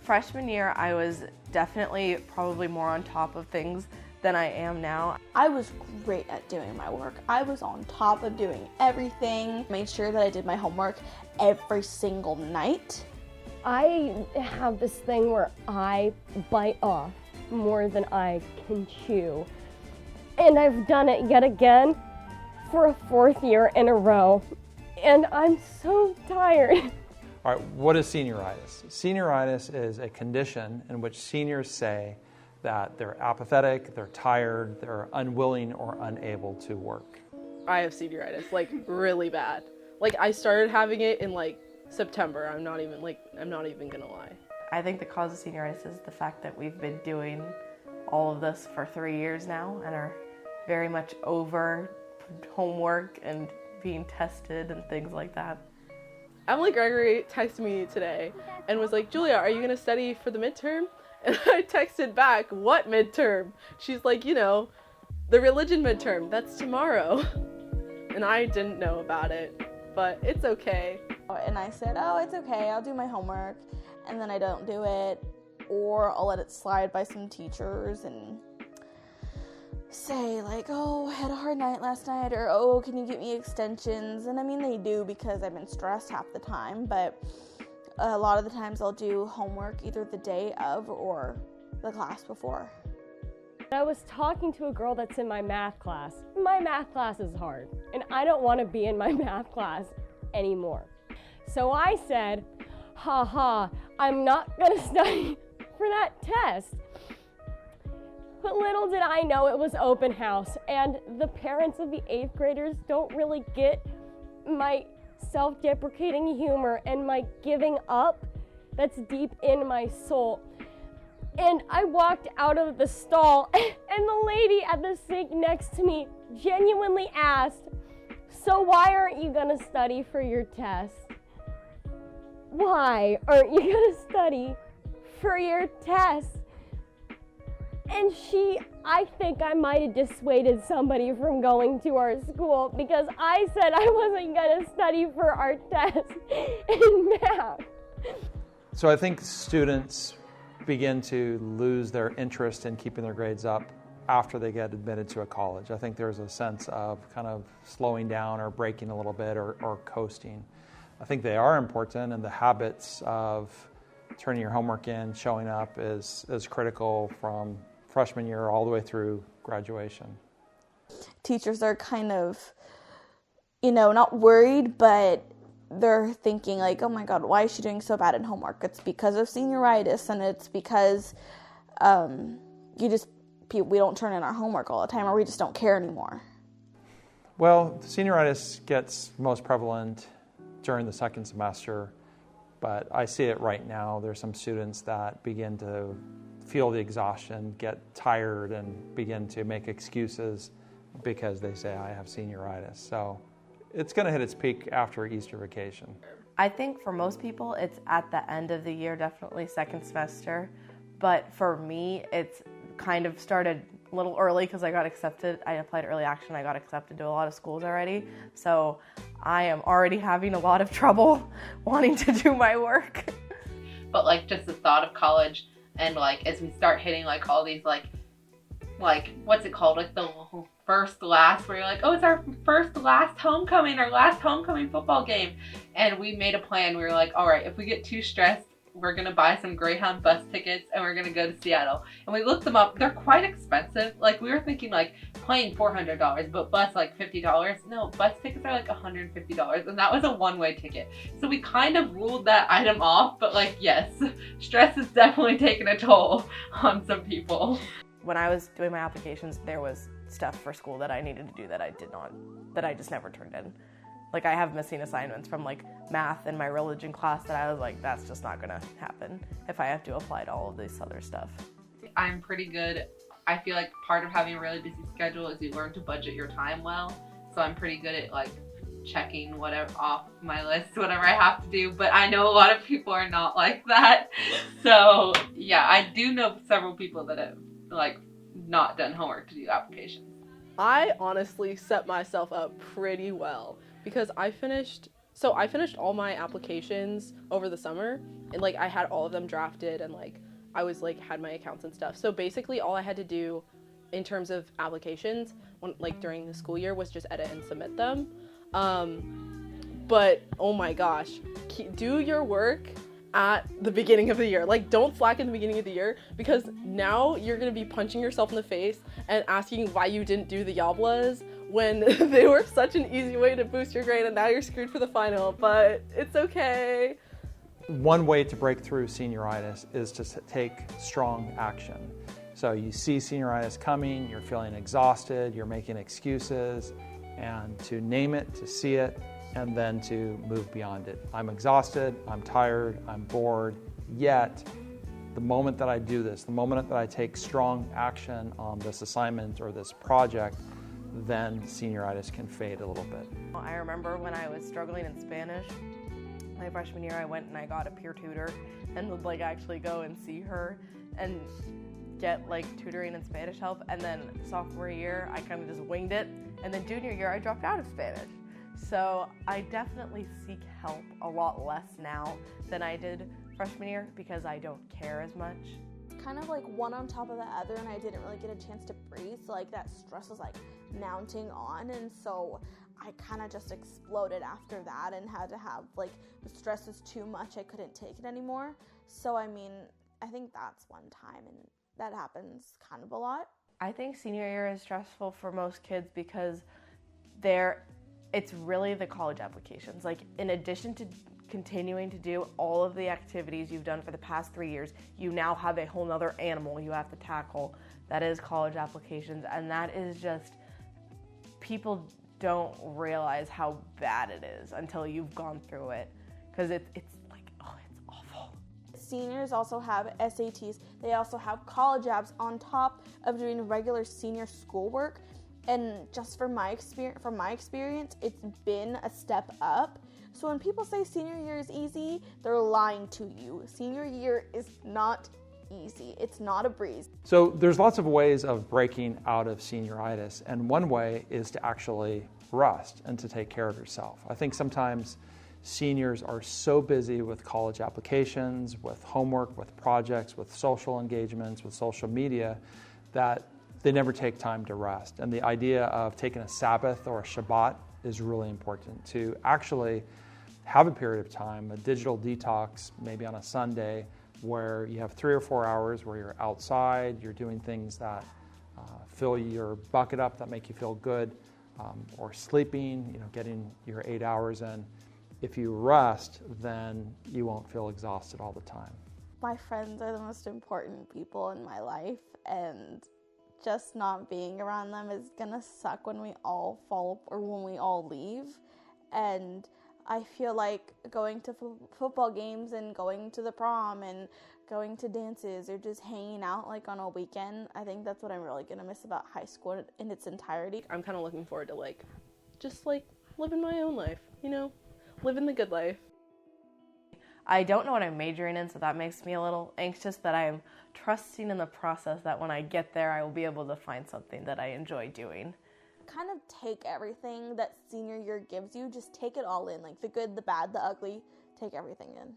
Freshman year, I was definitely probably more on top of things than I am now. I was great at doing my work. I was on top of doing everything, made sure that I did my homework every single night. I have this thing where I bite off more than I can chew. And I've done it yet again for a 4th year in a row. And I'm so tired. All right, what is senioritis? Senioritis is a condition in which seniors say that they're apathetic, they're tired, they're unwilling or unable to work. I have senioritis, like really bad. Like I started having it in like September. I'm not even gonna lie. I think the cause of senioritis is the fact that we've been doing all of this for 3 years now and are very much over homework and being tested and things like that. Emilee Gregory texted me today and was like, Julia, are you gonna study for the midterm? And I texted back, what midterm? She's like, you know, the religion midterm, that's tomorrow. And I didn't know about it, but it's okay. And I said, oh, it's okay, I'll do my homework. And then I don't do it, or I'll let it slide by some teachers and say like, oh, I had a hard night last night, or oh, can you get me extensions? And I mean, they do because I've been stressed half the time, but a lot of the times I'll do homework either the day of or the class before. I was talking to a girl that's in my math class. My math class is hard, and I don't want to be in my math class anymore. So I said, ha, I'm not gonna study for that test. But little did I know it was open house, and the parents of the 8th graders don't really get my self-deprecating humor and my giving up that's deep in my soul. And I walked out of the stall, and the lady at the sink next to me genuinely asked, so why aren't you gonna study for your test? Why aren't you gonna study for your test? And I think I might have dissuaded somebody from going to our school because I said I wasn't going to study for our test in math. So I think students begin to lose their interest in keeping their grades up after they get admitted to a college. I think there's a sense of kind of slowing down or breaking a little bit or coasting. I think they are important, and the habits of turning your homework in, showing up is critical from freshman year all the way through graduation. Teachers are kind of, not worried, but they're thinking like, oh my God, why is she doing so bad in homework? It's because of senioritis, and it's because we don't turn in our homework all the time, or we just don't care anymore. Well, senioritis gets most prevalent during the second semester, but I see it right now. There's some students that begin to feel the exhaustion, get tired, and begin to make excuses because they say, I have senioritis. So it's going to hit its peak after Easter vacation. I think for most people, it's at the end of the year, definitely second semester. But for me, it's kind of started a little early because I got accepted. I applied early action. I got accepted to a lot of schools already. So I am already having a lot of trouble wanting to do my work. But like just the thought of college, and like as we start hitting like all these like what's it called, like the first last, where you're like, oh, it's our last homecoming football game, and we made a plan. We were like, all right, if we get too stressed, we're gonna buy some Greyhound bus tickets and we're gonna go to Seattle. And we looked them up. They're quite expensive. Like we were thinking like plane $400, but bus like $50. No, bus tickets are like $150, and that was a one-way ticket. So we kind of ruled that item off, but like, yes, stress is definitely taking a toll on some people. When I was doing my applications, there was stuff for school that I needed to do that I just never turned in. Like I have missing assignments from like math in my religion class that I was like, that's just not gonna happen if I have to apply to all of this other stuff. I'm pretty good. I feel like part of having a really busy schedule is you learn to budget your time well. So I'm pretty good at like checking whatever off my list, whatever I have to do. But I know a lot of people are not like that. So yeah, I do know several people that have like not done homework to do applications. I honestly set myself up pretty well because I finished So I finished all my applications over the summer, and like I had all of them drafted, and like I was like had my accounts and stuff. So basically all I had to do in terms of applications like during the school year was just edit and submit them. But oh my gosh, do your work at the beginning of the year. Like, don't slack in the beginning of the year, because now you're gonna be punching yourself in the face and asking why you didn't do the yablas when they were such an easy way to boost your grade, and now you're screwed for the final. But it's okay. One way to break through senioritis is to take strong action. So you see senioritis coming, you're feeling exhausted, you're making excuses, and to name it, to see it, and then to move beyond it. I'm exhausted, I'm tired, I'm bored, yet the moment that I do this, the moment that I take strong action on this assignment or this project, then senioritis can fade a little bit. I remember when I was struggling in Spanish, my freshman year, I went and I got a peer tutor and would like actually go and see her and get like tutoring and Spanish help. And then sophomore year, I kind of just winged it. And then junior year, I dropped out of Spanish. So I definitely seek help a lot less now than I did freshman year because I don't care as much. It's kind of like one on top of the other, and I didn't really get a chance to breathe. So like that stress was like mounting on, and so I kind of just exploded after that and had to have like the stress was too much. I couldn't take it anymore. So I mean, I think that's one time, and that happens kind of a lot. I think senior year is stressful for most kids because it's really the college applications. Like, in addition to continuing to do all of the activities you've done for the past 3 years, you now have a whole nother animal you have to tackle. That is college applications, and that is just, people don't realize how bad it is until you've gone through it, because it's like, oh, it's awful. Seniors also have SATs. They also have college apps on top of doing regular senior schoolwork. And just from my experience, it's been a step up. So when people say senior year is easy, they're lying to you. Senior year is not easy. It's not a breeze. So there's lots of ways of breaking out of senioritis, and one way is to actually rest and to take care of yourself. I think sometimes seniors are so busy with college applications, with homework, with projects, with social engagements, with social media, that they never take time to rest. And the idea of taking a Sabbath or a Shabbat is really important, to actually have a period of time, a digital detox, maybe on a Sunday, where you have 3 or 4 hours where you're outside, you're doing things that fill your bucket up, that make you feel good, or sleeping, getting your 8 hours in. If you rest, then you won't feel exhausted all the time. My friends are the most important people in my life, and just not being around them is gonna suck when we all when we all leave. And I feel like going to football games and going to the prom and going to dances or just hanging out like on a weekend, I think that's what I'm really gonna miss about high school in its entirety. I'm kind of looking forward to just living my own life, living the good life. I don't know what I'm majoring in, so that makes me a little anxious, that I'm trusting in the process that when I get there, I will be able to find something that I enjoy doing. Kind of take everything that senior year gives you, just take it all in, like the good, the bad, the ugly, take everything in.